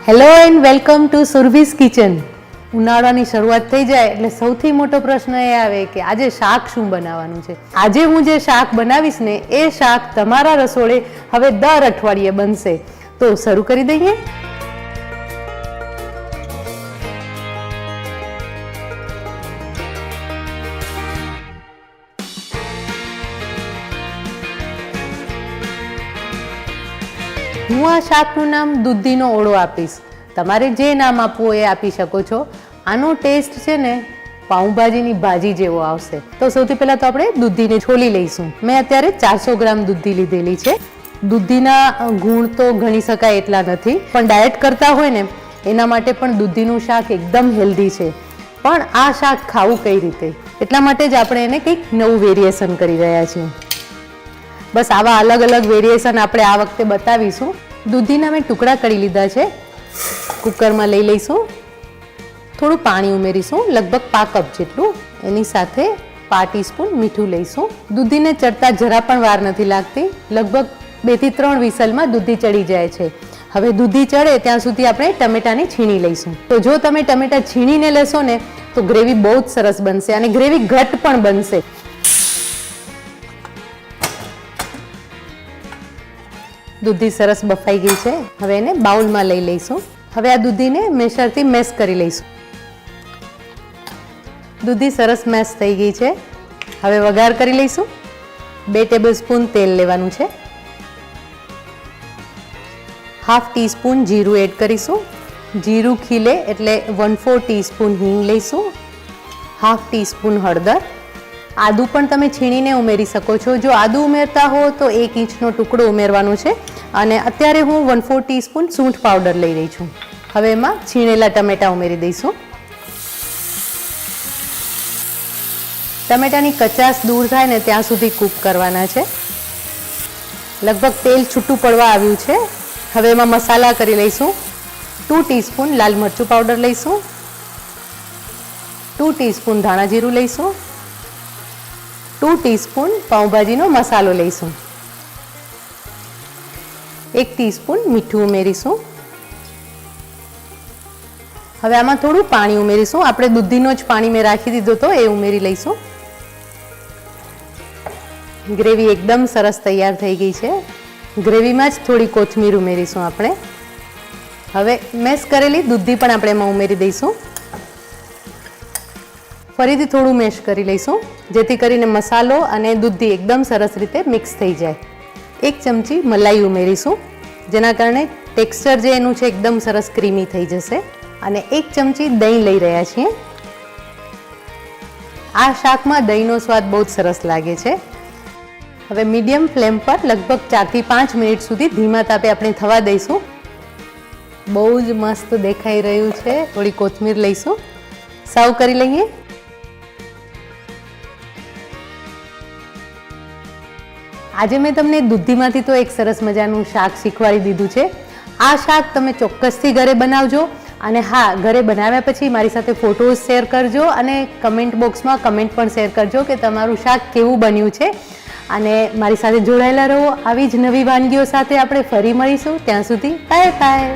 Hello and welcome to Surbhi's kitchen. ઉનાળાની શરૂઆત થઈ જાય એટલે સૌથી મોટો પ્રશ્ન એ આવે કે આજે શાક શું બનાવવાનું છે. આજે હું જે શાક બનાવીશ ને એ શાક તમારા રસોડે હવે દર અઠવાડિયે બનશે. તો શરૂ કરી દઈએ. હું આ શાકનું નામ દૂધીનો ઓળો આપીશ. તમારે જે નામ આપવું એ આપી શકો છો. આનો ટેસ્ટ છે ને પાઉંભાજીની ભાજી જેવો આવશે. તો સૌથી પહેલાં તો આપણે દૂધીને છોલી લઈશું. મેં અત્યારે 400 ગ્રામ દૂધી લીધેલી છે. દૂધીના ગુણ તો ગણી શકાય એટલા નથી, પણ ડાયટ કરતા હોય ને એના માટે પણ દૂધીનું શાક એકદમ હેલ્ધી છે. પણ આ શાક ખાવું કઈ રીતે, એટલા માટે જ આપણે એને કંઈક નવું વેરિએશન કરી રહ્યા છીએ. બસ આવા અલગ અલગ વેરિએશન આપણે આ વખતે બતાવીશું. દૂધીના મેં ટુકડા કરી લીધા છે. કુકરમાં લઈ લઈશું. થોડું પાણી ઉમેરીશું, લગભગ 5 કપ જેટલું. એની સાથે 5 ટીસ્પૂન મીઠું લઈશું. દૂધીને ચડતા જરા પણ વાર નથી લાગતી. લગભગ 2 થી 3 વિસલમાં દૂધી ચડી જાય છે. હવે દૂધી ચડે ત્યાં સુધી આપણે ટમેટાની છીણી લઈશું. તો જો તમે ટમેટા છીણીને લેશો ને તો ગ્રેવી બહુ જ સરસ બનશે અને ગ્રેવી ઘટ પણ બનશે. દૂધી સરસ બફાઈ ગઈ છે. હવે એને બાઉલમાં લઈ લઈશું. હવે આ દૂધીને મેશરથી મેશ કરી લઈશું. દૂધી સરસ મેશ થઈ ગઈ છે. હવે વઘાર કરી લઈશું. 2 ટેબલસ્પૂન તેલ લેવાનું છે. ½ ટીસ્પૂન જીરું એડ કરીશું. જીરું ખીલે એટલે 1/4 ટીસ્પૂન હિંગ લઈશું. ½ ટીસ્પૂન હળદર. આદુ પણ તમે છીણીને ઉમેરી શકો છો. જો આદુ ઉમેરતા હો તો 1 ઇંચનો ટુકડો ઉમેરવાનો છે. અને અત્યારે હું 1/4 ટીસ્પૂન સૂંઠ પાવડર લઈ રહી છું. હવે એમાં છીણેલા ટમેટા ઉમેરી દઈશું. ટમેટાની કચાશ દૂર થાય ને ત્યાં સુધી કૂક કરવાના છે. લગભગ તેલ છૂટું પડવા આવ્યું છે. હવે એમાં મસાલા કરી લઈશું. 2 ટીસ્પૂન લાલ મરચું પાવડર લઈશું. 2 ટીસ્પૂન ધાણા જીરું લઈશું. 2 ટીસ્પૂન પાઉંભાજીનો મસાલો લઈશું. 1 ટીસ્પૂન મીઠું ઉમેરીશું. હવે આમાં થોડું પાણી ઉમેરીશું. આપણે દૂધીનો જ પાણી મેં રાખી દીધો તો એ ઉમેરી લઈશું. ગ્રેવી એકદમ સરસ તૈયાર થઈ ગઈ છે. ગ્રેવીમાં જ થોડી કોથમીર ઉમેરીશું આપણે. હવે મેશ કરેલી દૂધી પણ આપણે એમાં ઉમેરી દઈશું. ફરીથી થોડું મેશ કરી લઈશું જેથી કરીને મસાલો અને દૂધી એકદમ સરસ રીતે મિક્સ થઈ જાય. 1 ચમચી મલાઈ ઉમેરીશું જેના કારણે ટેક્સચર જે એનું છે એકદમ સરસ ક્રીમી થઈ જશે. અને 1 ચમચી દહીં લઈ રહ્યા છીએ. આ શાકમાં દહીંનો સ્વાદ બહુ જ સરસ લાગે છે. હવે મીડિયમ ફ્લેમ પર લગભગ 4 થી 5 મિનિટ સુધી ધીમા તાપે આપણે થવા દઈશું. બહુ જ મસ્ત દેખાઈ રહ્યું છે. થોડી કોથમીર લઈશું. સર્વ કરી લઈએ. આજે મેં તમને દૂધીમાંથી તો એક સરસ મજાનું શાક શીખવાડી દીધું છે. આ શાક તમે ચોક્કસથી ઘરે બનાવજો. અને હા, ઘરે બનાવ્યા પછી મારી સાથે ફોટોઝ શેર કરજો અને કમેન્ટ બોક્સમાં કમેન્ટ પણ શેર કરજો કે તમારું શાક કેવું બન્યું છે. અને મારી સાથે જોડાયેલા રહો. આવી જ નવી વાનગીઓ સાથે આપણે ફરી મળીશું. ત્યાં સુધી બાય બાય.